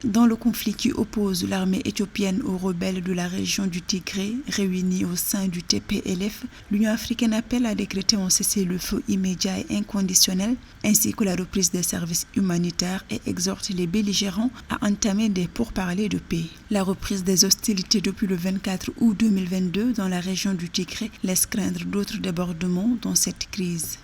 Dans le conflit qui oppose l'armée éthiopienne aux rebelles de la région du Tigré, réunis au sein du TPLF, l'Union africaine appelle à décréter un cessez-le-feu immédiat et inconditionnel, ainsi que la reprise des services humanitaires et exhorte les belligérants à entamer des pourparlers de paix. La reprise des hostilités depuis le 24 août 2022 dans la région du Tigré laisse craindre d'autres débordements dans cette crise.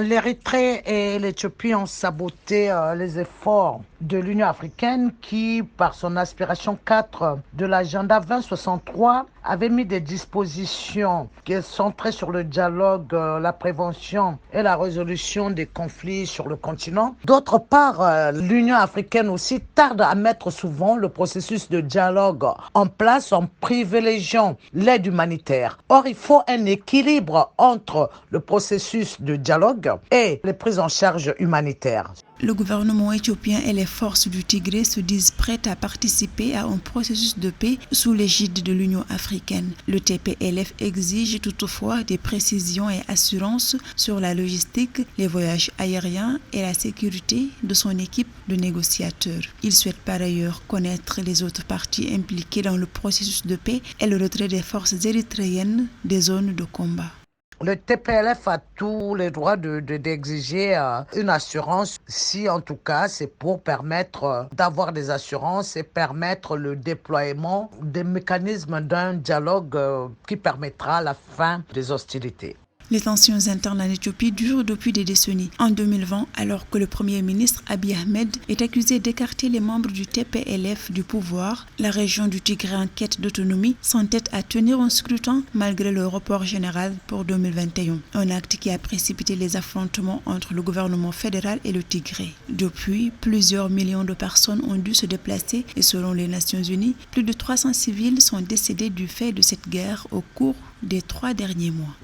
L'Érythrée et l'Éthiopie ont saboté les efforts de l'Union africaine qui, par son aspiration 4 de l'agenda 2063, avait mis des dispositions qui sont centrées sur le dialogue, la prévention et la résolution des conflits sur le continent. D'autre part, l'Union africaine aussi tarde à mettre souvent le processus de dialogue en place en privilégiant l'aide humanitaire. Or, il faut un équilibre entre le processus de dialogue et les prises en charge humanitaires. Le gouvernement éthiopien et les forces du Tigré se disent prêtes à participer à un processus de paix sous l'égide de l'Union africaine. Le TPLF exige toutefois des précisions et assurances sur la logistique, les voyages aériens et la sécurité de son équipe de négociateurs. Il souhaite par ailleurs connaître les autres parties impliquées dans le processus de paix et le retrait des forces érythréennes des zones de combat. Le TPLF a tous les droits d'exiger une assurance si en tout cas c'est pour permettre d'avoir des assurances et permettre le déploiement des mécanismes d'un dialogue qui permettra la fin des hostilités. Les tensions internes en Éthiopie durent depuis des décennies. En 2020, alors que le Premier ministre Abiy Ahmed est accusé d'écarter les membres du TPLF du pouvoir, la région du Tigré en quête d'autonomie s'entête à tenir un scrutin malgré le report général pour 2021. Un acte qui a précipité les affrontements entre le gouvernement fédéral et le Tigré. Depuis, plusieurs millions de personnes ont dû se déplacer et selon les Nations Unies, plus de 300 civils sont décédés du fait de cette guerre au cours des 3 derniers mois.